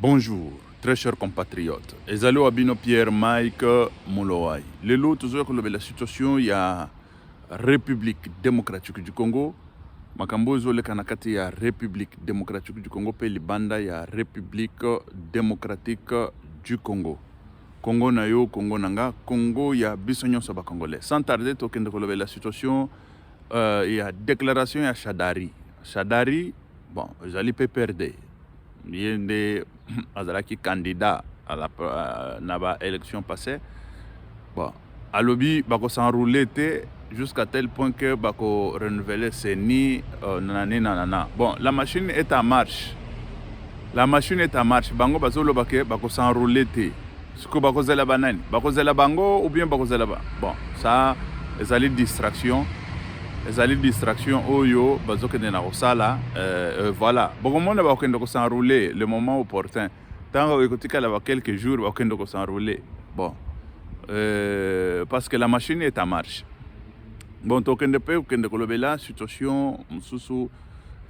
Bonjour, très chers compatriotes. Ezalo Abino Pierre Mike Moulouai. Lelo, toujours que la situation, il y a République démocratique du Congo. Makambozo le kanakati ya République démocratique du Congo, pe libanda ya République démocratique du Congo. Congo na yo, Congo nanga, Congo ya bisonyon saba congolais. Sans tarder, token de la situation, il y a déclaration ya Chadari. Chadari, bon, j'allais pas perdre. Yende azalaki candidat à la élection passée. Bon, à lobby bako s'enrouler jusqu'à tel point que bako renouveler CENI nanana. Bon, la machine est en marche. La machine est en marche. Bango bazolo bako s'enrouler ce que bako zela banani. Bako zela bango ou bien bako zela ba. Bon, ça les distractions. Les distractions oyo bazoke de na rosala voilà beaucoup monde va kendo s'enrouler le moment opportun tant écoute là quelques jours va kendo s'enrouler bon parce que la machine est en marche bon token de peu kendo kolobela situation mususu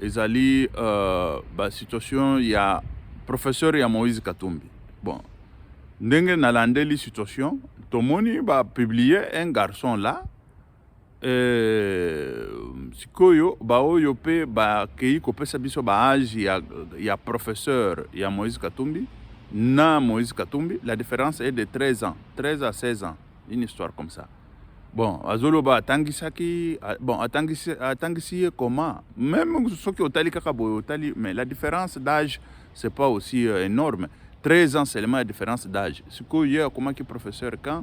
ezali ba situation ya professeur ya Moïse Katumbi bon ndenge na landeli situation tomoni ba publier un garçon là sikoyo baoyo pe ba kei kopesa biso ba âge ya professeur ya Moïse Katumbi na Moïse Katumbi la différence est de 13 ans 13 à 16 ans une histoire comme ça bon azolo ba tangisaki bon atangisi comment même ceux qui otali kaka boyo otali mais la différence d'âge c'est pas aussi énorme 13 ans seulement la différence d'âge sikoyo comment qui professeur quand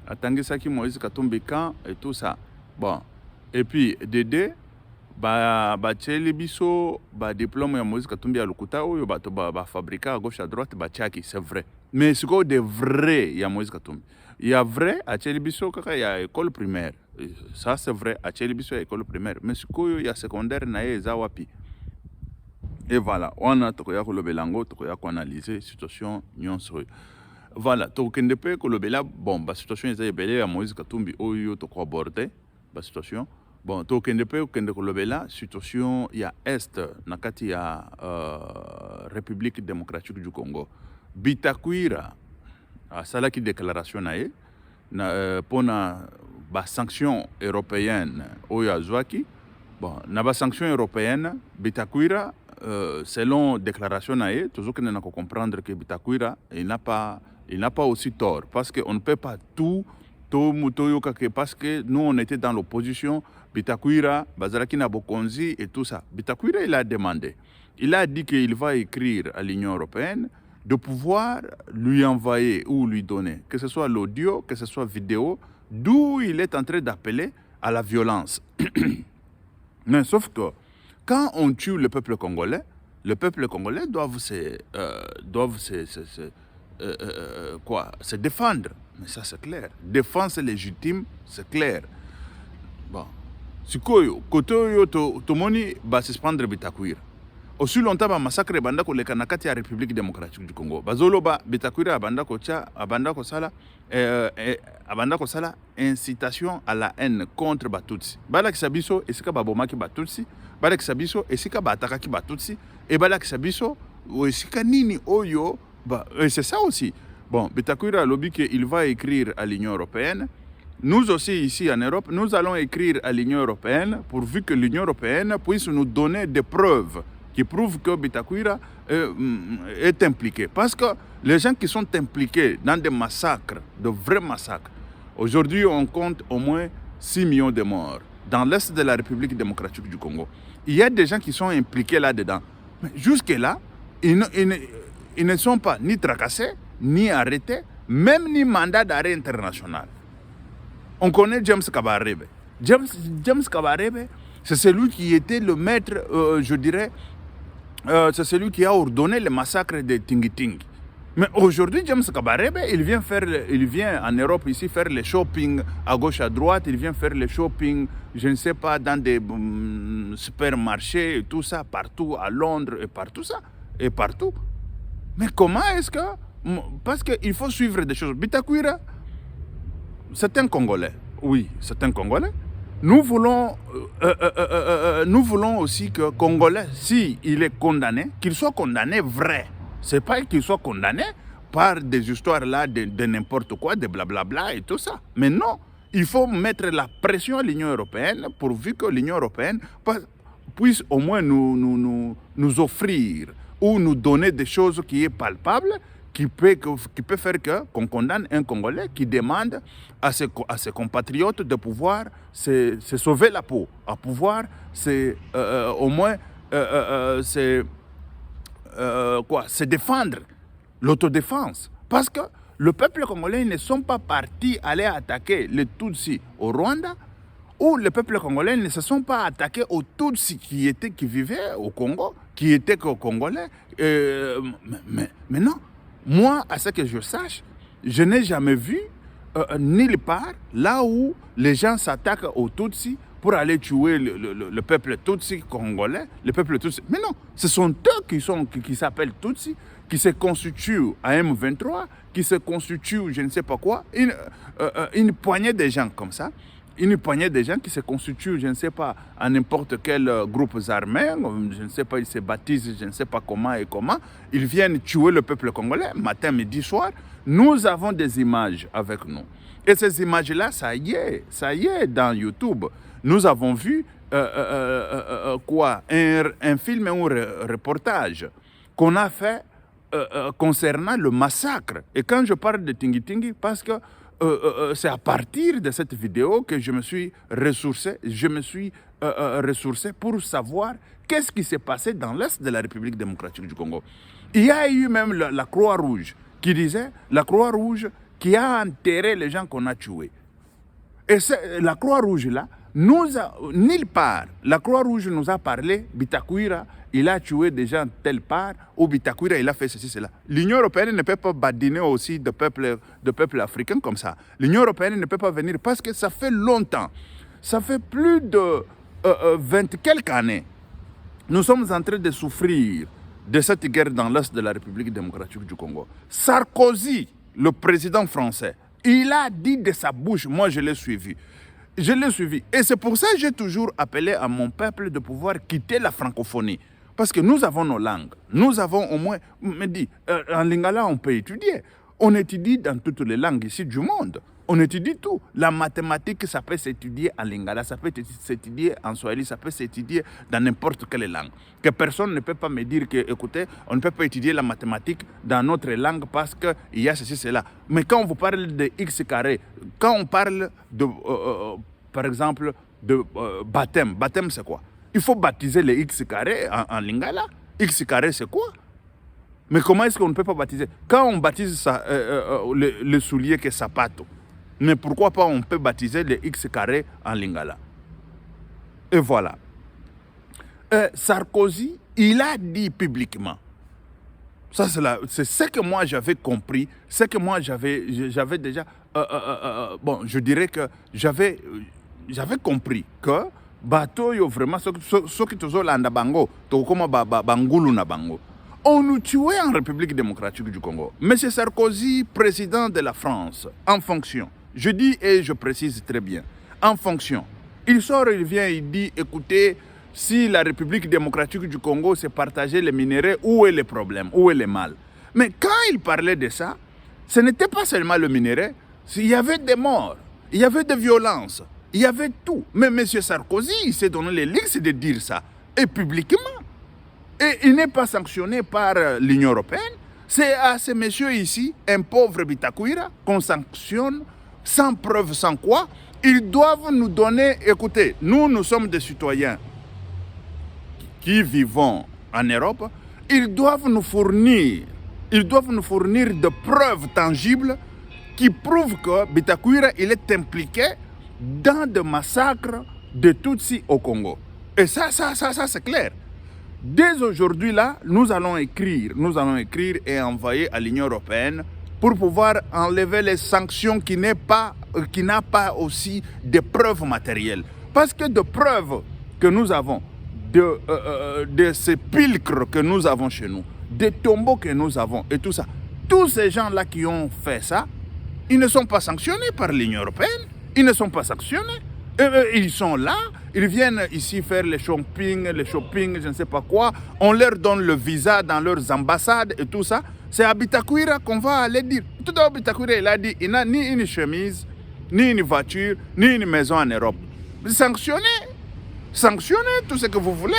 atangisaki Moïse Katumbi quand et tout ça. Bon, et puis, Dédé, tcheli biso, diplôme ya Moïse Katumbi à Lukuta, ou fabriqué à gauche à droite, tchaki, c'est vrai. Mais c'est quoi de vrai, ya Moïse Katumbi? Il y a vrai, à tcheli biso, il y a école primaire. Ça, c'est vrai, à tcheli biso, il y a école primaire. Mais c'est quoi, il y a secondaire, nae, zawapi. Et voilà, on a tokoya ko lobelango, tokoya ko analyser la situation, nyonso. Voilà, tokende pe ko lobela, bon, la situation est belé à Moïse Katumbi, oyo toko aborder. La situation bon tokende pe kende kolobela situation ya est nakati ya République démocratique du Congo Bitakwira asalaki déclaration nae na pona ba sanction européenne oyo azwaki bon na ba sanction européenne Bitakwira selon déclaration nae tozokende na comprendre que Bitakwira il n'a pas aussi tort parce que on ne peut pas tout parce que nous on était dans l'opposition, Bitakwira, Bazalaki Nabokonzi et tout ça. Bitakwira il a demandé, il a dit qu'il va écrire à l'Union européenne de pouvoir lui envoyer ou lui donner, que ce soit l'audio, que ce soit vidéo, d'où il est en train d'appeler à la violence. Mais sauf que quand on tue le peuple congolais doivent se défendre. Mais ça c'est clair. Défense légitime, c'est clair. Bon. Sikoyo, kotoyo tomoni ba suspendre Bitakwira. Aussi longtemps ba massacre banda ko leka nakati ya République démocratique du Congo. Bazolo ba Bitakwira abanda ko sala incitation à la haine contre Batutsi. Bala kisabiso esika babomaki Batutsi, bala kisabiso esika batakaki Batutsi et bala kisabiso esika nini oyo ba c'est ça aussi. Bon, Bitakwira a lobby qu'il va écrire à l'Union européenne. Nous aussi, ici en Europe, nous allons écrire à l'Union européenne pourvu que l'Union européenne puisse nous donner des preuves qui prouvent que Bitakwira est impliqué. Parce que les gens qui sont impliqués dans des massacres, de vrais massacres, aujourd'hui on compte au moins 6 millions de morts dans l'est de la République démocratique du Congo. Il y a des gens qui sont impliqués là-dedans. Mais jusque-là, ils ne sont pas ni tracassés, ni arrêté, même ni mandat d'arrêt international. On connaît James Kabarebe. James Kabarebe, c'est celui qui était le maître, je dirais, c'est celui qui a ordonné le massacre de Tingi. Mais aujourd'hui, James Kabarebe, il vient en Europe ici faire le shopping à gauche, à droite, il vient faire le shopping, je ne sais pas, dans des supermarchés et tout ça, partout, à Londres et partout ça, et partout. Mais comment est-ce que... Parce qu'il faut suivre des choses. Bitakwira, c'est un Congolais. Oui, c'est un Congolais. Nous voulons aussi que Congolais, s'il est condamné, qu'il soit condamné vrai. Ce n'est pas qu'ils soient condamnés par des histoires là de n'importe quoi, de blablabla et tout ça. Mais non, il faut mettre la pression à l'Union européenne pourvu que l'Union européenne puisse au moins nous offrir ou nous donner des choses qui sont palpables, qui peut faire qu'on condamne un Congolais qui demande à ses compatriotes de pouvoir se sauver la peau, à pouvoir au moins se défendre, l'autodéfense. Parce que le peuple congolais ne sont pas partis aller attaquer les Tutsis au Rwanda, ou le peuple congolais ne se sont pas attaqués aux Tutsis qui vivaient au Congo, qui étaient congolais. Mais non, moi, à ce que je sache, je n'ai jamais vu nulle part là où les gens s'attaquent aux Tutsis pour aller tuer le peuple Tutsi congolais, le peuple Tutsi. Mais non, ce sont eux qui s'appellent Tutsi, qui se constituent à M23, qui se constituent, je ne sais pas quoi, une poignée de gens comme ça, une poignée de gens qui se constituent, je ne sais pas, à n'importe quel groupe armé, je ne sais pas, ils se baptisent, je ne sais pas comment et comment, ils viennent tuer le peuple congolais, matin, midi, soir. Nous avons des images avec nous. Et ces images-là, ça y est, dans YouTube. Nous avons vu un film, un reportage qu'on a fait concernant le massacre. Et quand je parle de Tingi Tingi, parce que c'est à partir de cette vidéo que je me suis ressourcé, pour savoir qu'est-ce qui s'est passé dans l'Est de la République démocratique du Congo. Il y a eu même la Croix-Rouge qui disait, la Croix-Rouge qui a enterré les gens qu'on a tués. Et la Croix-Rouge là, nulle part, la Croix-Rouge nous a parlé, Bitakwira, il a tué des gens telle part, ou Bitakwira, il a fait ceci, cela. L'Union européenne ne peut pas badiner aussi de peuples africains comme ça. L'Union européenne ne peut pas venir parce que ça fait longtemps, ça fait plus de 20 quelques années. Nous sommes en train de souffrir de cette guerre dans l'Est de la République démocratique du Congo. Sarkozy, le président français, il a dit de sa bouche, moi je l'ai suivi. Je l'ai suivi. Et c'est pour ça que j'ai toujours appelé à mon peuple de pouvoir quitter la francophonie. Parce que nous avons nos langues. Nous avons au moins, me dit, en lingala on peut étudier. On étudie dans toutes les langues ici du monde. On étudie tout. La mathématique, ça peut s'étudier en lingala, ça peut s'étudier en swahili, ça peut s'étudier dans n'importe quelle langue. Que personne ne peut pas me dire que, écoutez, on ne peut pas étudier la mathématique dans notre langue parce qu'il y a ceci, cela. Mais quand on vous parle de x carré, quand on parle de, par exemple, de baptême c'est quoi? Il faut baptiser les x carrés en lingala. X carré, c'est quoi? Mais comment est-ce qu'on ne peut pas baptiser? Quand on baptise ça, le soulier que sapato, mais pourquoi pas on peut baptiser les X carrés en lingala? Et voilà. Sarkozy, il a dit publiquement. Ça, c'est ce que moi j'avais compris, ce que moi j'avais déjà... bon, je dirais que j'avais compris que bateau yo vraiment ce qui tozolanda bango to comme bangulu na bango. On nous tuait en République démocratique du Congo. Monsieur Sarkozy, président de la France, en fonction. Je dis et je précise très bien, en fonction. Il sort, il vient, il dit, écoutez, si la République démocratique du Congo s'est partagée les minéraux, où est le problème, où est le mal? Mais quand il parlait de ça, ce n'était pas seulement le minerai, il y avait des morts, il y avait des violences, il y avait tout. Mais M. Sarkozy, il s'est donné les listes de dire ça, et publiquement. Et il n'est pas sanctionné par l'Union européenne. C'est à ces messieurs ici, un pauvre Bitakwira, qu'on sanctionne sans preuve, sans quoi. Ils doivent nous donner, écoutez, nous sommes des citoyens qui vivons en Europe. Ils doivent nous fournir de preuves tangibles qui prouvent que Bitakwira, il est impliqué dans des massacres de Tutsis au Congo. Et ça c'est clair. Dès aujourd'hui, là, nous allons écrire et envoyer à l'Union européenne pour pouvoir enlever les sanctions qui n'a pas aussi de preuves matérielles. Parce que de preuves que nous avons, de sépulcres que nous avons chez nous, des tombeaux que nous avons et tout ça, tous ces gens-là qui ont fait ça, ils ne sont pas sanctionnés par l'Union européenne, ils ne sont pas sanctionnés. Ils sont là, Ils viennent ici faire les shopping, je ne sais pas quoi. On leur donne le visa dans leurs ambassades et tout ça. C'est à Bitakwira qu'on va aller dire. Tout à Bitakwira, il a dit, il n'a ni une chemise, ni une voiture, ni une maison en Europe. Sanctionnez tout ce que vous voulez.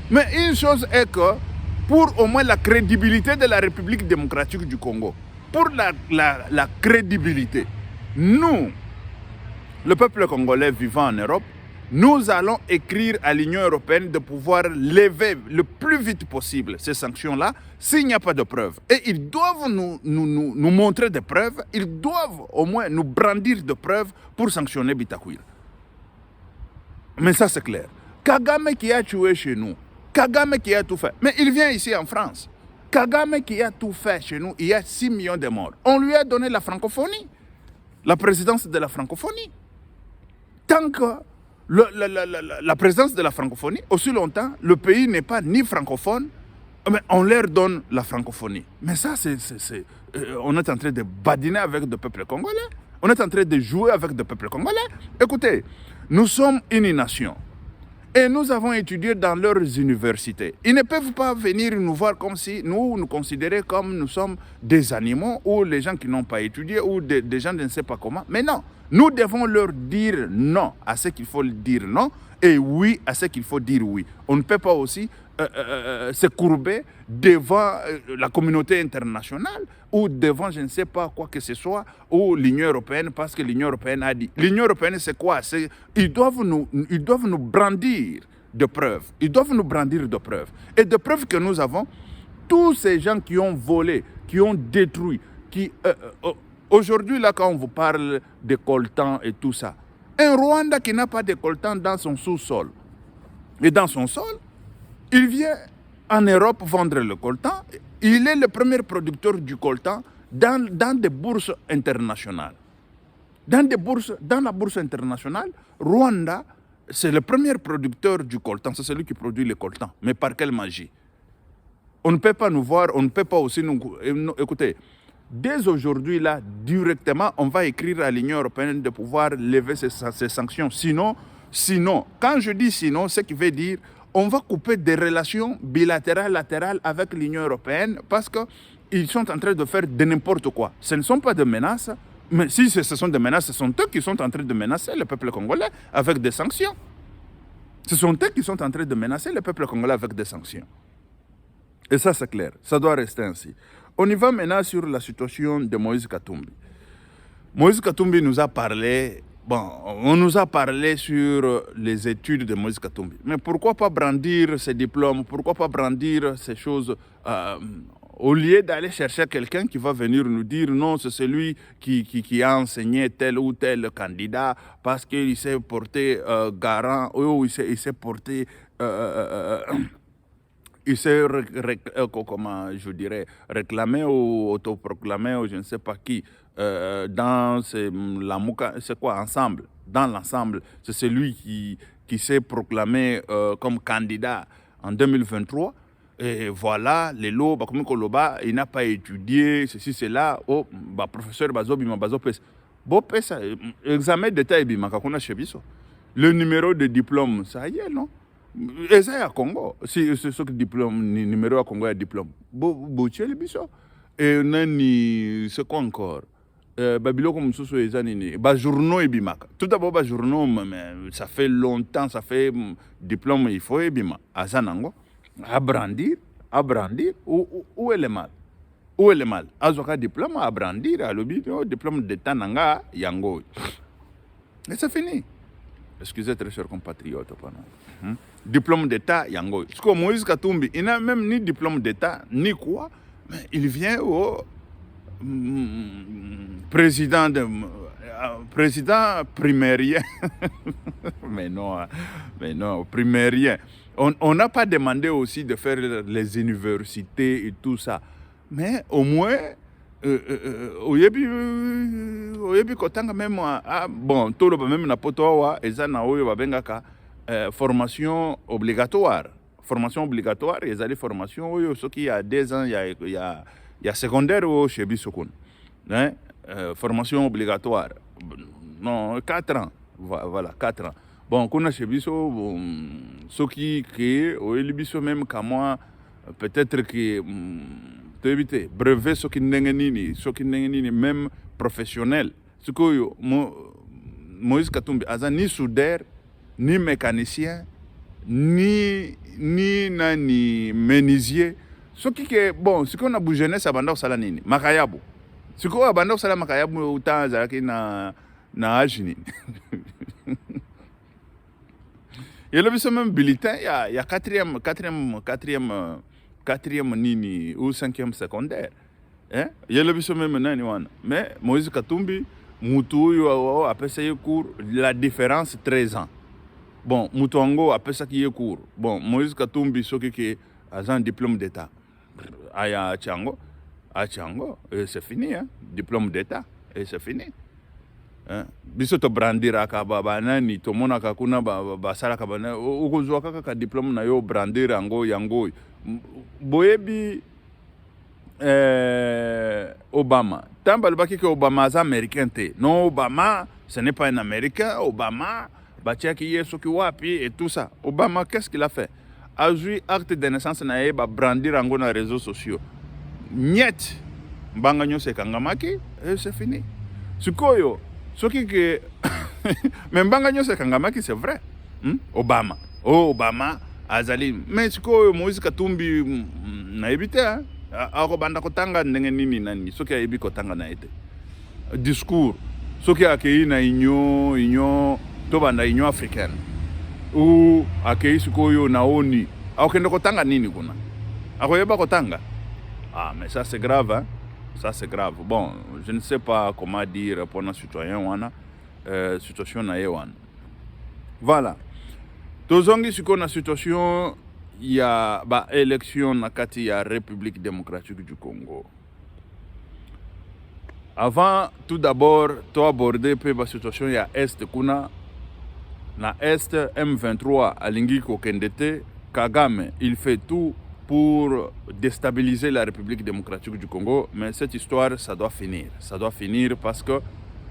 Mais une chose est que, pour au moins la crédibilité de la République démocratique du Congo, pour la crédibilité, nous, le peuple congolais vivant en Europe, nous allons écrire à l'Union européenne de pouvoir lever le plus vite possible ces sanctions-là s'il n'y a pas de preuves. Et ils doivent nous montrer des preuves, ils doivent au moins nous brandir de preuves pour sanctionner Bitakwira. Mais ça c'est clair. Kagame qui a tué chez nous, Kagame qui a tout fait, mais il vient ici en France. Kagame qui a tout fait chez nous, il y a 6 millions de morts. On lui a donné la francophonie, la présidence de la francophonie. Tant que la présidence de la francophonie, aussi longtemps, le pays n'est pas ni francophone, mais on leur donne la francophonie. Mais ça, on est en train de badiner avec le peuple congolais. On est en train de jouer avec le peuple congolais. Écoutez, nous sommes une nation. Et nous avons étudié dans leurs universités. Ils ne peuvent pas venir nous voir comme si nous considérer comme nous sommes des animaux ou les gens qui n'ont pas étudié ou des gens de ne sais pas comment. Mais non, nous devons leur dire non à ce qu'il faut dire non et oui à ce qu'il faut dire oui. On ne peut pas aussi se courber devant la communauté internationale ou devant je ne sais pas quoi que ce soit ou l'Union européenne parce que l'Union européenne a dit. L'Union européenne c'est quoi? Ils doivent nous brandir de preuves. Ils doivent nous brandir de preuves. Et de preuves que nous avons, tous ces gens qui ont volé, qui ont détruit, aujourd'hui là quand on vous parle de coltan et tout ça, un Rwanda qui n'a pas de coltan dans son sous-sol et dans son sol, il vient en Europe vendre le coltan. Il est le premier producteur du coltan dans des bourses internationales. Dans la bourse internationale, Rwanda, c'est le premier producteur du coltan. C'est celui qui produit le coltan. Mais par quelle magie? On ne peut pas nous voir, on ne peut pas aussi nous... Écoutez, dès aujourd'hui, là, directement, on va écrire à l'Union européenne de pouvoir lever ces sanctions. Sinon, quand je dis sinon, ce qui veut dire on va couper des relations bilatérales, latérales avec l'Union européenne parce qu'ils sont en train de faire de n'importe quoi. Ce ne sont pas des menaces, mais si ce sont des menaces, ce sont eux qui sont en train de menacer le peuple congolais avec des sanctions. Ce sont eux qui sont en train de menacer le peuple congolais avec des sanctions. Et ça, c'est clair. Ça doit rester ainsi. On y va maintenant sur la situation de Moïse Katumbi. Moïse Katumbi nous a parlé... on nous a parlé sur les études de Moïse Katumbi. Mais pourquoi pas brandir ces diplômes? Pourquoi pas brandir ces choses au lieu d'aller chercher quelqu'un qui va venir nous dire non, c'est celui qui a enseigné tel ou tel candidat parce qu'il s'est porté garant ou il s'est porté... il s'est comment je dirais, réclamé ou autoproclamé ou je ne sais pas qui dans la Mouka, c'est quoi, ensemble, dans l'ensemble, c'est celui qui s'est proclamé comme candidat en 2023. Et voilà, les lots, comme Koloba, il n'a pas étudié, ceci, cela, oh, professeur Bazobima, Bazopes, ça, examen d'état, le numéro de diplôme, ça y est, non? Et ça, il y a Congo. C'est ce que diplôme, numéro à Congo, il y a diplôme. Et c'est quoi encore? Babilo comme ça, journaux et bimaka. Tout d'abord, journaux, ça fait longtemps, ça fait diplôme, il faut et bima. Azanango, à brandir. Où est le mal? Où est le mal? Azoka diplôme, à brandir, à l'objet, diplôme d'état nanga, yango. Et c'est fini. Excusez très chers compatriotes. Diplôme d'état, yango. Parce que Moïse Katumbi, il n'a même ni diplôme d'état, ni quoi. Mais il vient au président primérien. mais non, primérien. On n'a pas demandé aussi de faire les universités et tout ça. Mais au moins, oyebi kotanga même bon tout le même na potoa ezana oyo babengaka formation obligatoire ezali formation oyo soki ya 2 ans ya secondaire au chez Bisokon formation obligatoire non 4 ans voilà 4 ans bon kuna chez biso soki que oyeli biso même qu'à moi peut-être que to éviter brevet soki ndenge nini même professionnel sikoyo Moïse Katumbi aza ni soudeur ni mécanicien ni nani menuisier soki ke bon sikoyo na bu jeunesse abanda kosala nini makayabu sikoyo abanda kosala makayabu uta azalaki na age nini yelo biso même bulletin ya quatrième nini ou cinquième secondaire hein yelo biso même nani wana mais Moïse Katumbi mutu oyo apesa ye cours la différence 13 ans bon mutu ango apesa ki ye cours bon Moïse Katumbi soki ke a un diplôme d'état aya chango et c'est fini hein diplôme d'état et c'est fini hein biso to brandira ka baba nani to mona ka kuna basala ka bana ukozwa kaka diplôme na yo brandira yango boyebi Obama tamba lobaki que Obama est américain te non Obama ce n'est pas un américain Obama batiaki yeso ki wapi et tout ça Obama qu'est-ce qu'il a fait a eu acte de naissance na ye ba brandir yango na réseaux sociaux niet mbanga nyose kangamaki et c'est fini sikoyo soki que mais mbanga nyose kangamaki c'est vrai Obama Obama azali mais sikoyo Moïse Katumbi na ebite hein akobanda kotanga ndenge nini nani soki ayebi kotanga na ete discours soki akei na union to banda union africaine ou akei sikoyo na ONU akokende kotanga nini kuna akoyeba kotanga mais ça c'est grave hein ça c'est grave bon je ne sais pas comment dire pour un citoyen wana situation na ye wana voilà tozongi sikoyo na situation il y a élection na kati ya République démocratique du Congo. Avant tout d'abord, to aborder peu la situation ya Est kuna na Est M23 alingi ko kendete Kagame, il fait tout pour déstabiliser la République démocratique du Congo, mais cette histoire ça doit finir. Ça doit finir parce que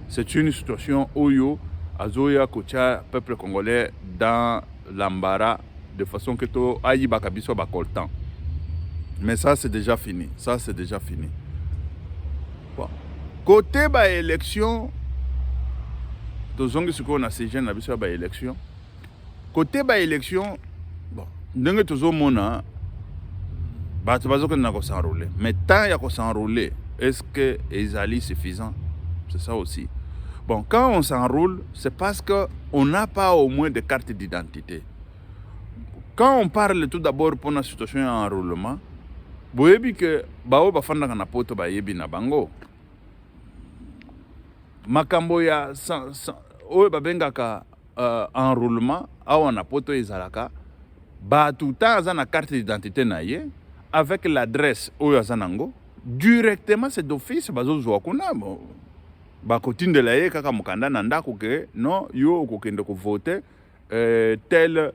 c'est une situation oyo azoya kocha peuple congolais dans l'embarras de façon que to ayi bakabiso bakoltan. Mais ça c'est déjà fini. Ça c'est déjà fini. Bon. Côté ba élection, tozongi siko na CG na biso ba élection. Côté ba élection, bon, ndenge tozo mona bato bazo na ko s'enrôler. Mais tant ya ko s'enrôler, est-ce que ezali suffisant? C'est ça aussi. Bon, quand on s'enrôle, c'est parce que on n'a pas au moins de carte d'identité. Quand on parle tout d'abord pour une situation d'enrôlement, vous savez que bao bafanda na poto ba yebi na bango. Makambo ya oyo babengaka enrôlement awa na poto ezalaka ba tout temps za na carte d'identité na ye avec l'adresse oyo azanango directement c'est d'office bazo zwa kuna ba kotindela ye kaka mukanda na ndako ke non yo kokende ko voter telle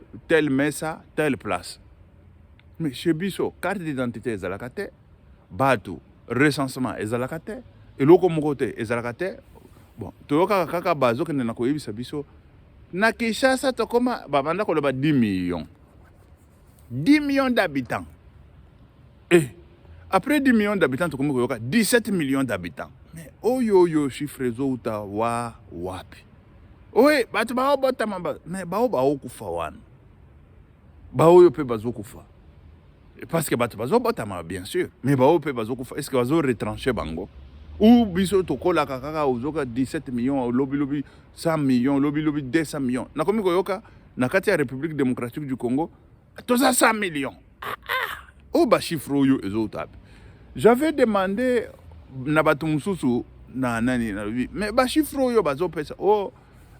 mesa, telle place. Mais chez Bisso, carte d'identité est à la carte, Batu, recensement est à la carte, et l'autre côté est à la carte. Bon, tu vois kaka bazo que n'a koyebi sa Bisso, na Kinshasa to koma babanda ko 10 millions. 10 millions d'habitants. Et après 10 millions d'habitants, tu koyoka 17 millions d'habitants. Mais oh yo chiffre zo uta wapi. Oui, batu bao bota mamba, mais bao kufa wana. Bao yo pe bazo kufa. Parce que batu bazo bota mamba bien sûr, mais bao pe bazo kufa. Est-ce que bazo retrancher bango? Ou biso to kola kaka ozoka 17 millions, lobi 100 millions, lobi 200 millions. Na komi koyoka na kati ya République démocratique du Congo, toza 100 millions. Oh ba chiffre yo ezo tape. J'avais demandé na batu mususu na nani na mais ba chiffre yo bazo pesa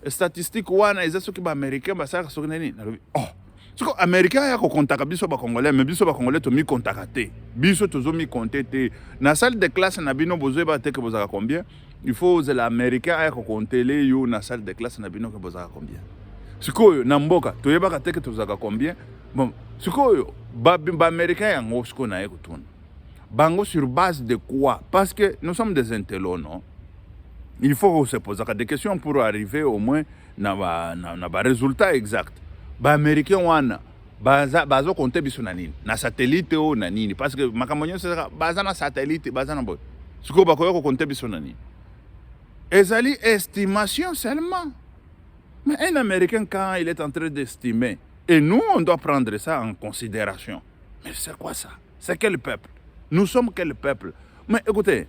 statistique wana eza soki ba américain ba saka soki nani na oh soko américain ya ko contacta biso ba congolais mais biso ba congolais to mi contacter biso tozo mi contacter na salle de classe na bino bozo ba te que bozaka combien il faut que l'américain ya ko compter yo na salle de classe na bino que bozaka combien sikoyo na mboka to yeba ka te que tozaka combien bon sikoyo ba américain ya ngo siko na yeko tuna bango sur base de quoi parce que nous sommes des intellos non Il faut se poser des questions pour arriver au moins na résultat exact. Ba américain wana bazo compter biso na nini na satellite o na nini parce que makambo nyonso baza na satellite baza na boy. Siko ba ko compter biso na nini. Ezali estimation seulement. Mais un Américain, quand il est en train d'estimer, et nous, on doit prendre ça en considération. Mais c'est quoi ça? C'est quel peuple? Nous sommes quel peuple? Mais écoutez,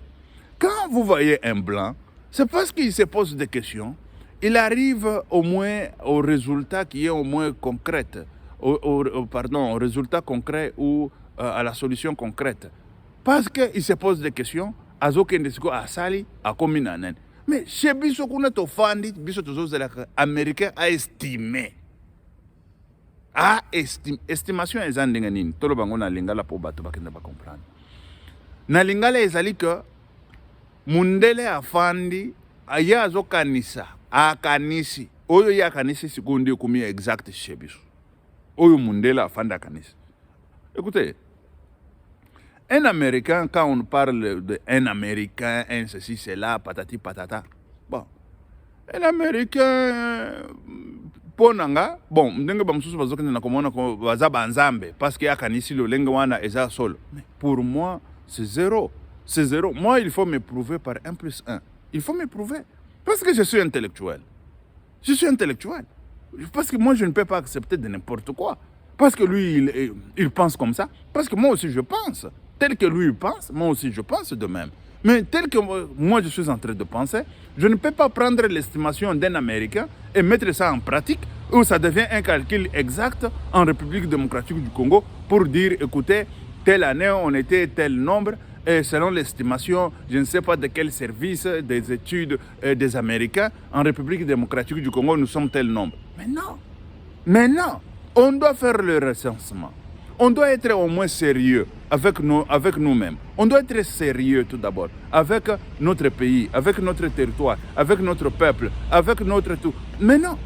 quand vous voyez un blanc, c'est parce qu'il se pose des questions. Il arrive au moins au résultat qui est au moins concret. Au résultat concret ou à la solution concrète. Parce qu'il se pose des questions, Azokendesiko a sali, a comminanen. Mais chez biso kuna to fandi biso tozo zelaka américain a estimé. Estimation eza ndenge nini tolo bango na lingala po bato bakenda ba comprendre. Na lingala ezali que mundele afandi aya azokanisa akanisi oyo ya kanisi sikundi kumi exact chez biso. Oyo mundele afandi akanisi. Écoutez, un Américain, quand on parle d'un Américain, un ceci, cela, patati, patata, bon, un Américain, ponanga, bon, ndenge bamsusu bazokende na komona ko baza banzambe parce que akanisi lo lenga wana eza solo. Mais pour moi, c'est zéro. C'est zéro. Moi, il faut me prouver par 1 plus 1. Il faut me prouver. Parce que je suis intellectuel. Je suis intellectuel. Parce que moi, je ne peux pas accepter de n'importe quoi. Parce que lui, il pense comme ça. Parce que moi aussi, je pense. Tel que lui pense, moi aussi je pense de même. Mais tel que moi je suis en train de penser, je ne peux pas prendre l'estimation d'un Américain et mettre ça en pratique où ça devient un calcul exact en République démocratique du Congo pour dire, écoutez, telle année on était tel nombre et selon l'estimation, je ne sais pas de quel service des études des Américains, en République démocratique du Congo, nous sommes tel nombre. Mais non, on doit faire le recensement. On doit être au moins sérieux avec nous-mêmes. On doit être sérieux tout d'abord avec notre pays, avec notre territoire, avec notre peuple, avec notre tout. Mais non.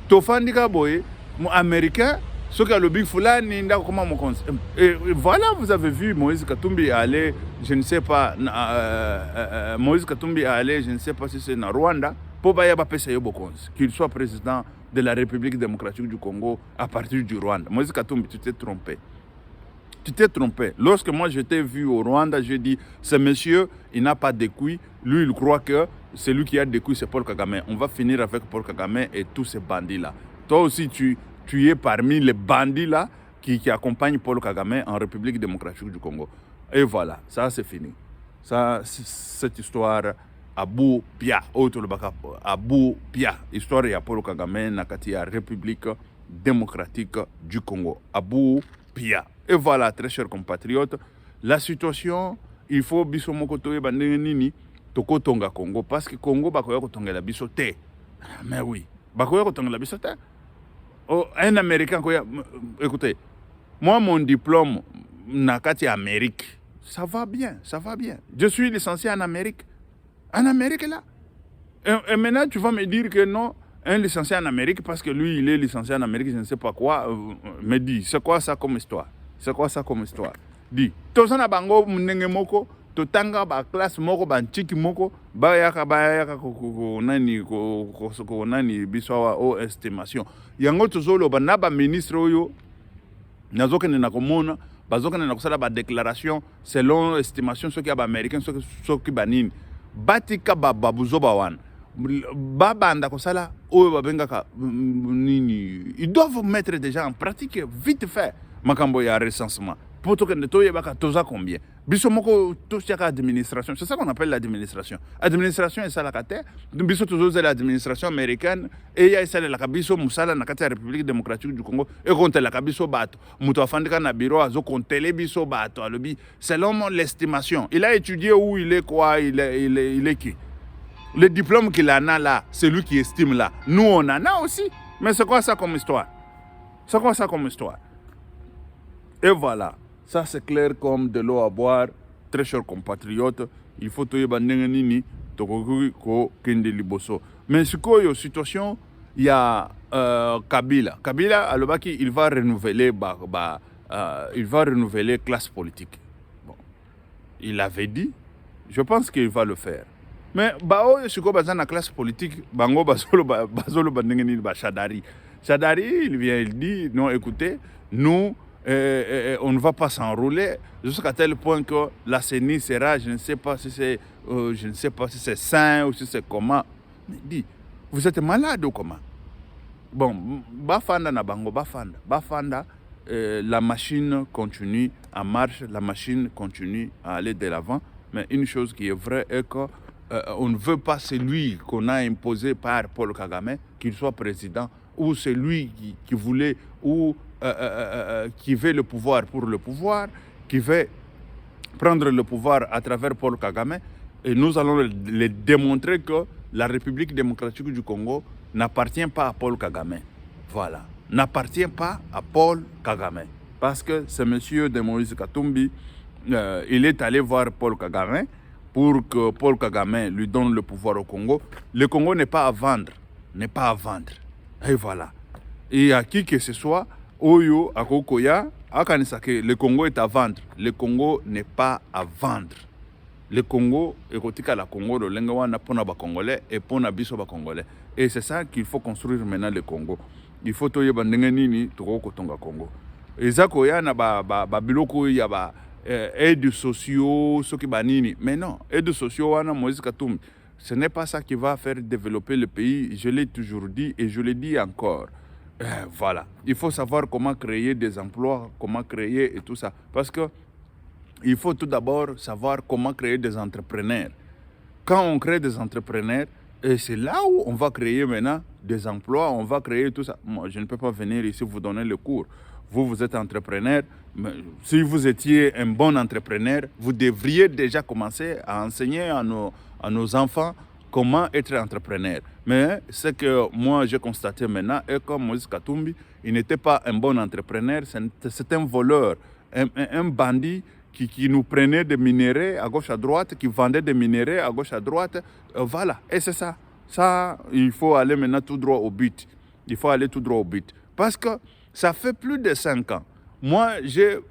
Tofandika boy, américain, ce qui a le big fulani, comment mon conseil. Et voilà, vous avez vu Moïse Katumbi aller, je ne sais pas, Moïse Katumbi aller, je ne sais pas si c'est en Rwanda, pour qu'il soit président de la République démocratique du Congo à partir du Rwanda. Moïse Katumbi, tu t'es trompé. Tu t'es trompé. Lorsque moi je t'ai vu au Rwanda, j'ai dit, ce monsieur, il n'a pas de couilles. Lui, il croit que celui qui a des couilles, c'est Paul Kagame. On va finir avec Paul Kagame et tous ces bandits-là. Toi aussi, tu es parmi les bandits-là qui accompagnent Paul Kagame en République démocratique du Congo. Et voilà, ça c'est fini. Ça, cette histoire... Abou Pia, Abou Pia, histoire de Paul Kagame nakati ya République démocratique du Congo. Abou Pia. Et voilà, très chers compatriotes, la situation, il faut biso moko toye bandenge nini toko tonga Congo parce que Congo bakoya ko tonga la biso te. Mais oui, bakoya ko tonga la biso te. Oh, un Américain koya, écoutez, moi mon diplôme nakati Amérique, ça va bien, ça va bien. Je suis licencié en Amérique. En Amérique, là. Et maintenant, tu vas me dire que non, un licencié en Amérique, parce que lui, il est licencié en Amérique, je ne sais pas quoi, me dit, c'est quoi ça comme histoire? C'est quoi ça comme histoire? Dis, tozana bango mnenge moko, totanga ba classe moko, ba nchiki moko, bayaka ko nani biswa o estimation. Yango tozolo ba na ba ministre oyo, nazoke na komona, bazoke na kosala ba déclaration selon estimation ceux qui ba américain, ceux qui ba nini. Batika babuzo bawan babanda kosala oyo babengaka nini, ils doivent mettre déjà en pratique vite fait makambo ya recensement pour que ne toyebaka toza combien biso moko toshaka administration. C'est ça qu'on appelle l'administration. Administration et ça la kate biso tozo l'administration américaine et ya ça la kabiso musala na kati ya République démocratique du Congo et compte la kabiso bato muto afandika na bureau azo compter biso bato alobi selon l'estimation. Il a étudié où il est quoi, il est qui. Le diplôme qu'il en a là, c'est lui qui estime là. Nous on en a aussi. Mais c'est quoi ça comme histoire? C'est quoi ça comme histoire? Et voilà. Ça, c'est clair comme de l'eau à boire. Très chers compatriotes, il faut que mais ce qu'il y a une situation, il y a Kabila. Kabila, il va renouveler classe politique. Bon. Il avait dit, je pense qu'il va le faire. Mais je suis dans la classe politique, bango bazolo bandengeni ba Shadari. Shadari, il vient, il dit, non, écoutez, nous, on ne va pas s'enrouler jusqu'à tel point que la CENI sera, je ne sais pas si c'est sain ou si c'est comment. Mais dit, vous êtes malade ou comment? Bon, bafanda na bango, bafanda, la machine continue en marche, la machine continue à aller de l'avant. Mais une chose qui est vraie est que on ne veut pas celui qu'on a imposé par Paul Kagame, qu'il soit président, ou celui qui voulait, ou qui veut le pouvoir pour le pouvoir, qui veut prendre le pouvoir à travers Paul Kagame. Et nous allons le démontrer que la République démocratique du Congo n'appartient pas à Paul Kagame. Voilà. N'appartient pas à Paul Kagame. Parce que ce monsieur de Moïse Katumbi, il est allé voir Paul Kagame pour que Paul Kagame lui donne le pouvoir au Congo. Le Congo n'est pas à vendre. N'est pas à vendre. Et voilà. Et à qui que ce soit, Oyo, Akokoya, Akanisake, le Congo est à vendre. Le Congo n'est pas à vendre. Le Congo, écoutez, la Congo, le Lengawana pona ba Congolais et pona biso ba Congolais. Et c'est ça qu'il faut construire maintenant le Congo. Il faut toye bandenge nini toko kotonga Congo. Et ça koya na ba biloko ya ba aides sociaux, ce qui banini. Mais non, aides sociaux wana Moïse Katumbi. Ce n'est pas ça qui va faire développer le pays. Je l'ai toujours dit et je le dis encore. Voilà. Il faut savoir comment créer des emplois, comment créer et tout ça. Parce que il faut tout d'abord savoir comment créer des entrepreneurs. Quand on crée des entrepreneurs, et c'est là où on va créer maintenant des emplois, on va créer tout ça. Moi, je ne peux pas venir ici vous donner le cours. Vous êtes entrepreneur. Mais si vous étiez un bon entrepreneur, vous devriez déjà commencer à enseigner à nos enfants comment être entrepreneur. Mais ce que moi j'ai constaté maintenant est que Moïse Katumbi, il n'était pas un bon entrepreneur, c'est un voleur, un bandit qui nous prenait des minéraux à gauche à droite, qui vendait des minéraux à gauche à droite. Voilà, et c'est ça. Ça, il faut aller maintenant tout droit au but. Il faut aller tout droit au but. Parce que ça fait plus de 5 ans. Moi, je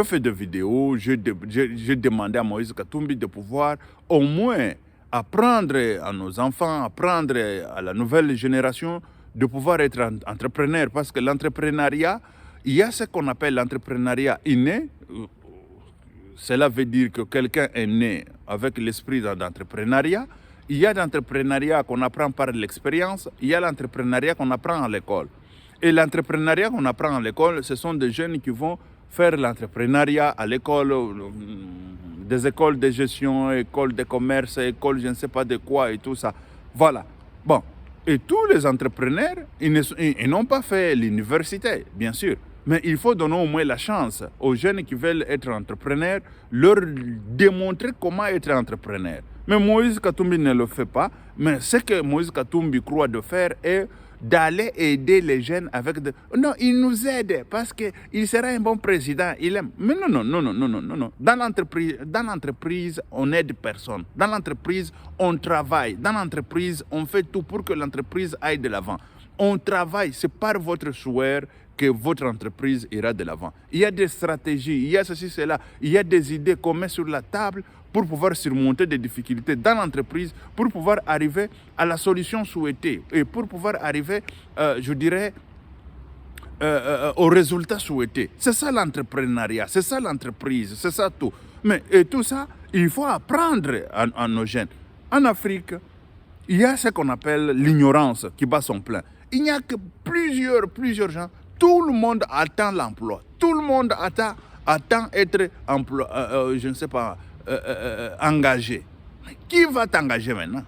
fais des vidéos, j'ai demandé à Moïse Katumbi de pouvoir au moins apprendre à nos enfants, apprendre à la nouvelle génération de pouvoir être entrepreneur. Parce que l'entrepreneuriat, il y a ce qu'on appelle l'entrepreneuriat inné. Cela veut dire que quelqu'un est né avec l'esprit d'entrepreneuriat. Il y a l'entrepreneuriat qu'on apprend par l'expérience. Il y a l'entrepreneuriat qu'on apprend à l'école. Et l'entrepreneuriat qu'on apprend à l'école, ce sont des jeunes qui vont faire l'entrepreneuriat à l'école, des écoles de gestion, écoles de commerce, écoles je ne sais pas de quoi et tout ça. Voilà. Bon. Et tous les entrepreneurs, ils n'ont pas fait l'université, bien sûr. Mais il faut donner au moins la chance aux jeunes qui veulent être entrepreneurs, leur démontrer comment être entrepreneur. Mais Moïse Katumbi ne le fait pas. Mais ce que Moïse Katumbi croit de faire est d'aller aider les jeunes avec de... Non, il nous aide parce qu'il sera un bon président. Il aime. Mais non. Dans l'entreprise, on n'aide personne. Dans l'entreprise, on travaille. Dans l'entreprise, on fait tout pour que l'entreprise aille de l'avant. On travaille. C'est par votre souhait que votre entreprise ira de l'avant. Il y a des stratégies, il y a ceci, cela, il y a des idées qu'on met sur la table pour pouvoir surmonter des difficultés dans l'entreprise, pour pouvoir arriver à la solution souhaitée et pour pouvoir arriver, je dirais, au résultat souhaité. C'est ça l'entrepreneuriat, c'est ça l'entreprise, c'est ça tout. Mais et tout ça, il faut apprendre à nos jeunes. En Afrique, il y a ce qu'on appelle l'ignorance qui bat son plein. Il n'y a que plusieurs gens. Tout le monde attend l'emploi. Tout le monde attend être je ne sais pas, engagé. Mais qui va t'engager maintenant?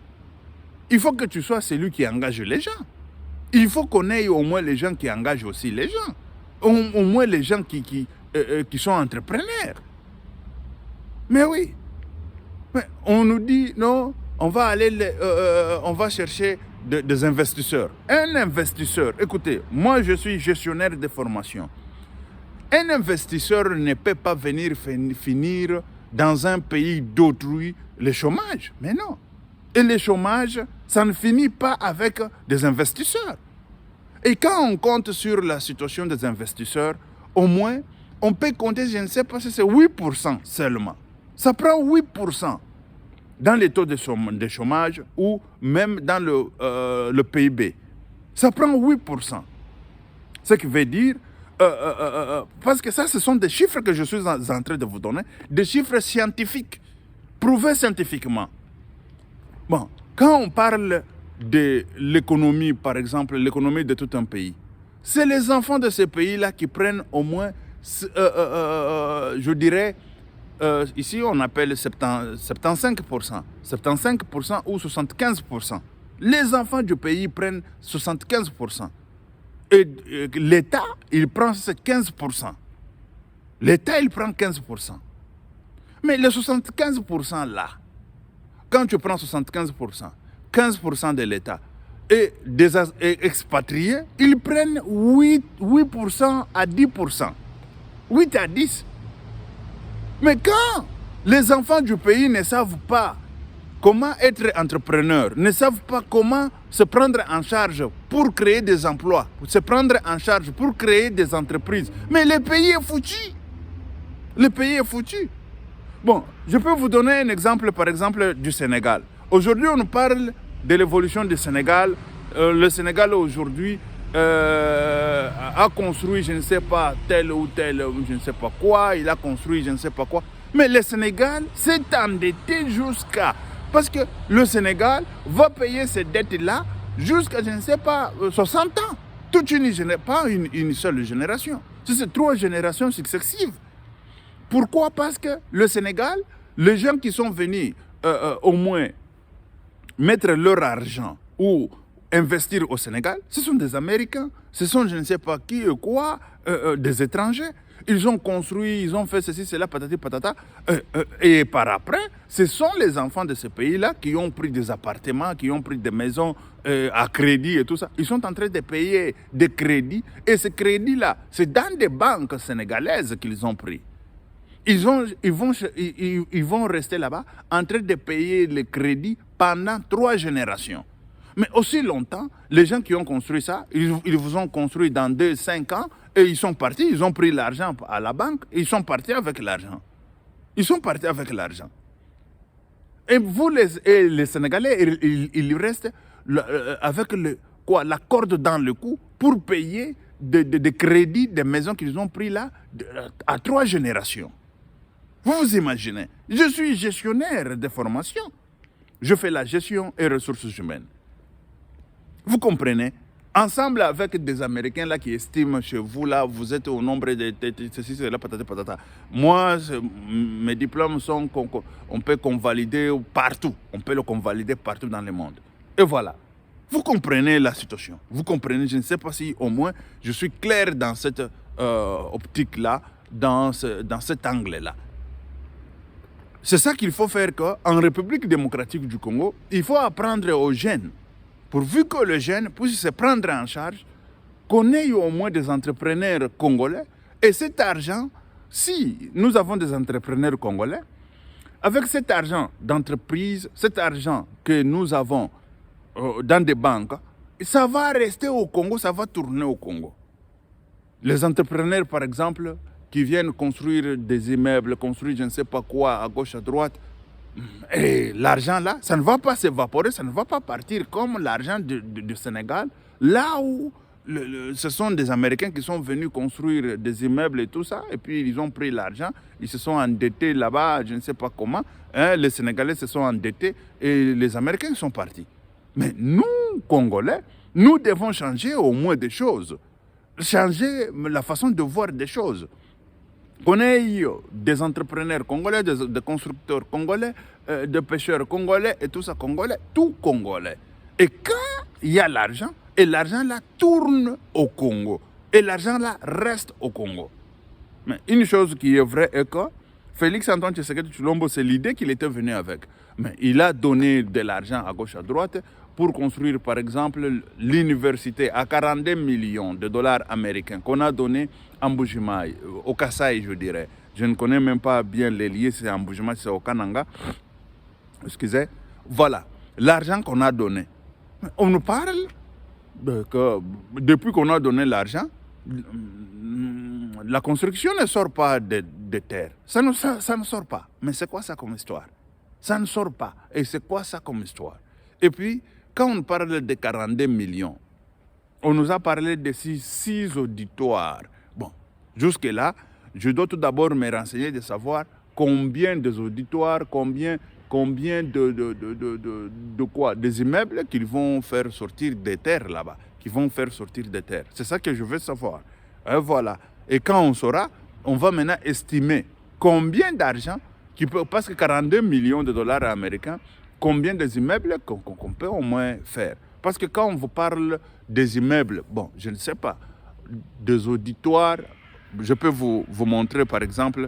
Il faut que tu sois celui qui engage les gens. Il faut qu'on ait au moins les gens qui engagent aussi les gens. Au moins les gens qui sont entrepreneurs. Mais oui. Mais on nous dit, non, on va aller, on va chercher des investisseurs. Un investisseur, écoutez, moi je suis gestionnaire de formation. Un investisseur ne peut pas venir finir dans un pays d'autrui le chômage. Mais non. Et le chômage, ça ne finit pas avec des investisseurs. Et quand on compte sur la situation des investisseurs, au moins, on peut compter, je ne sais pas si c'est 8% seulement. Ça prend 8%. dans les taux de chômage ou même dans le PIB. Ça prend 8%. Ce qui veut dire, parce que ça, ce sont des chiffres que je suis en train de vous donner, des chiffres scientifiques, prouvés scientifiquement. Bon, quand on parle de l'économie, par exemple, l'économie de tout un pays, c'est les enfants de ces pays-là qui prennent au moins, je dirais, ici on appelle 75%, 75% ou 75%. Les enfants du pays prennent 75%. Et l'État, il prend 15%. L'État, il prend 15%. Mais les 75% là, quand tu prends 75%, 15% de l'État et des expatriés, ils prennent 8% à 10%. 8 à 10. Mais quand les enfants du pays ne savent pas comment être entrepreneurs, ne savent pas comment se prendre en charge pour créer des emplois, se prendre en charge pour créer des entreprises, mais le pays est foutu. Le pays est foutu. Bon, je peux vous donner un exemple, par exemple, du Sénégal. Aujourd'hui, on parle de l'évolution du Sénégal. Le Sénégal, aujourd'hui, a construit, je ne sais pas, tel ou tel, je ne sais pas quoi. Il a construit, je ne sais pas quoi. Mais le Sénégal s'est endetté jusqu'à... Parce que le Sénégal va payer ces dettes-là jusqu'à, je ne sais pas, 60 ans. Toute pas une seule génération. C'est 3 générations successives. Pourquoi? Parce que le Sénégal, les gens qui sont venus au moins mettre leur argent ou investir au Sénégal, ce sont des Américains, ce sont je ne sais pas qui et quoi, des étrangers. Ils ont construit, ils ont fait ceci, cela, patati, patata. Et par après, ce sont les enfants de ce pays-là qui ont pris des appartements, qui ont pris des maisons à crédit et tout ça. Ils sont en train de payer des crédits. Et ces crédits-là, c'est dans des banques sénégalaises qu'ils ont pris. Ils vont rester là-bas en train de payer les crédits pendant 3 générations. Mais aussi longtemps, les gens qui ont construit ça, ils vous ont construit dans 2-5 ans et ils sont partis, ils ont pris l'argent à la banque et ils sont partis avec l'argent. Ils sont partis avec l'argent. Et vous, les Sénégalais, ils restent avec la corde dans le cou pour payer des crédits, des maisons qu'ils ont pris là à 3 générations. Vous vous imaginez, je suis gestionnaire de formation. Je fais la gestion et ressources humaines. Vous comprenez? Ensemble avec des Américains là qui estiment chez vous là, vous êtes au nombre de ceci, cela, patata, patata. Moi, mes diplômes sont, on peut convalider partout. On peut le convalider partout dans le monde. Et voilà. Vous comprenez la situation. Vous comprenez, je ne sais pas si au moins je suis clair dans cette optique là, dans cet angle là. C'est ça qu'il faut faire qu'en République démocratique du Congo, il faut apprendre aux jeunes, pourvu que les jeunes puissent se prendre en charge, qu'on ait au moins des entrepreneurs congolais. Et cet argent, si nous avons des entrepreneurs congolais, avec cet argent d'entreprise, cet argent que nous avons dans des banques, ça va rester au Congo, ça va tourner au Congo. Les entrepreneurs, par exemple, qui viennent construire des immeubles, construire je ne sais pas quoi à gauche, à droite. Et l'argent là, ça ne va pas s'évaporer, ça ne va pas partir comme l'argent du Sénégal, là où ce sont des Américains qui sont venus construire des immeubles et tout ça, et puis ils ont pris l'argent, ils se sont endettés là-bas, je ne sais pas comment, les Sénégalais se sont endettés et les Américains sont partis. Mais nous, Congolais, nous devons changer au moins des choses, changer la façon de voir des choses. Qu'on ait des entrepreneurs congolais, des constructeurs congolais, des pêcheurs congolais et tout ça congolais, tout congolais. Et quand il y a l'argent, et l'argent là tourne au Congo, et l'argent là reste au Congo. Mais une chose qui est vraie est que Félix Antoine Tshisekedi Tshilombo, c'est l'idée qu'il était venu avec. Mais il a donné de l'argent à gauche, à droite pour construire par exemple l'université à 42 millions de dollars américains qu'on a donné à Mbujimaï, au Kasaï je dirais. Je ne connais même pas bien les liens, c'est à Mbujimaï, c'est au Kananga. Excusez. Voilà, l'argent qu'on a donné. On nous parle que depuis qu'on a donné l'argent, la construction ne sort pas de terre. Ça ne sort pas. Mais c'est quoi ça comme histoire? Ça ne sort pas. Et c'est quoi ça comme histoire? Et puis, quand on parle de 42 millions, on nous a parlé de 6 auditoires. Bon, jusque-là, je dois tout d'abord me renseigner de savoir combien des auditoires, combien de quoi? Des immeubles qu'ils vont faire sortir des terres là-bas, qui vont faire sortir des terres. C'est ça que je veux savoir. Et voilà. Et quand on saura, on va maintenant estimer combien d'argent, parce que 42 millions de dollars américains, combien des immeubles qu'on peut au moins faire. Parce que quand on vous parle des immeubles, bon, je ne sais pas, des auditoires, je peux vous montrer par exemple,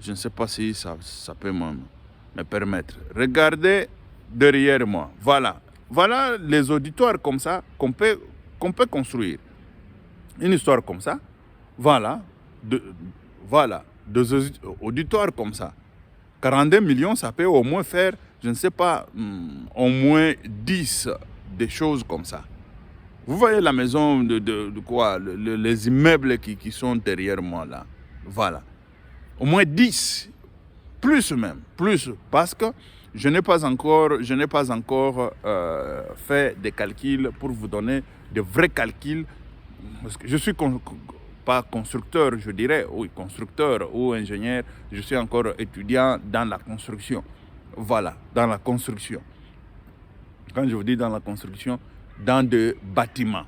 je ne sais pas si ça peut me permettre. Regardez derrière moi, voilà. Voilà les auditoires comme ça qu'on peut construire. Une histoire comme ça, voilà, des auditoires comme ça. 42 millions, ça peut au moins faire, je ne sais pas, au moins 10 des choses comme ça. Vous voyez la maison de quoi, les immeubles qui sont derrière moi là. Voilà. Au moins 10, plus même, plus, parce que je n'ai pas encore fait des calculs pour vous donner de vrais calculs. Parce que je suis pas constructeur, je dirais, oui, constructeur ou ingénieur, je suis encore étudiant dans la construction. Voilà, dans la construction. Quand je vous dis dans la construction, dans des bâtiments.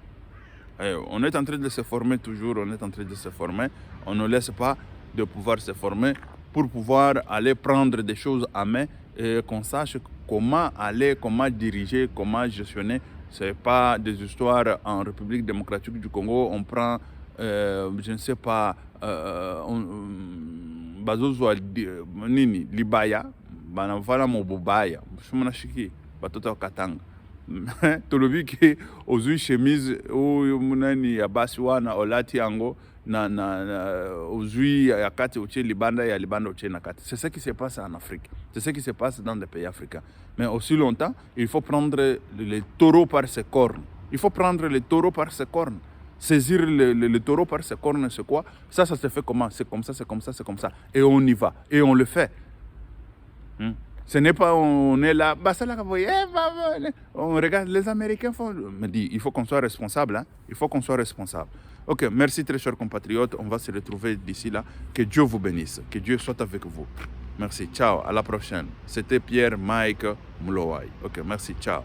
On est en train de se former toujours, on est en train de se former. On ne laisse pas de pouvoir se former pour pouvoir aller prendre des choses à main et qu'on sache comment aller, comment diriger, comment gestionner. Ce n'est pas des histoires en République démocratique du Congo, on prend, je ne sais pas, bazozwa nini, libaya, banavala mobubaya, shumanashiki, batoto katanga. Tolobi ke ozui chemise ou munani ya basi wana olati yango na ozui ya kati otie libanda ya libanda otie na kati. C'est ce qui se passe en Afrique. C'est ce qui se passe dans les pays africains. Mais aussi longtemps, il faut prendre les taureaux par ses cornes. Il faut prendre les taureaux par ses cornes. Saisir le taureau par ses cornes, c'est quoi? Ça se fait comment? C'est comme ça, c'est comme ça, c'est comme ça. Et on y va. Et on le fait. Ce n'est pas on est là, on regarde, les Américains font. Me dit, il faut qu'on soit responsable. Hein? Il faut qu'on soit responsable. Ok, merci très chers compatriotes. On va se retrouver d'ici là. Que Dieu vous bénisse. Que Dieu soit avec vous. Merci. Ciao. À la prochaine. C'était Pierre Mike Mlowai. Ok, merci. Ciao.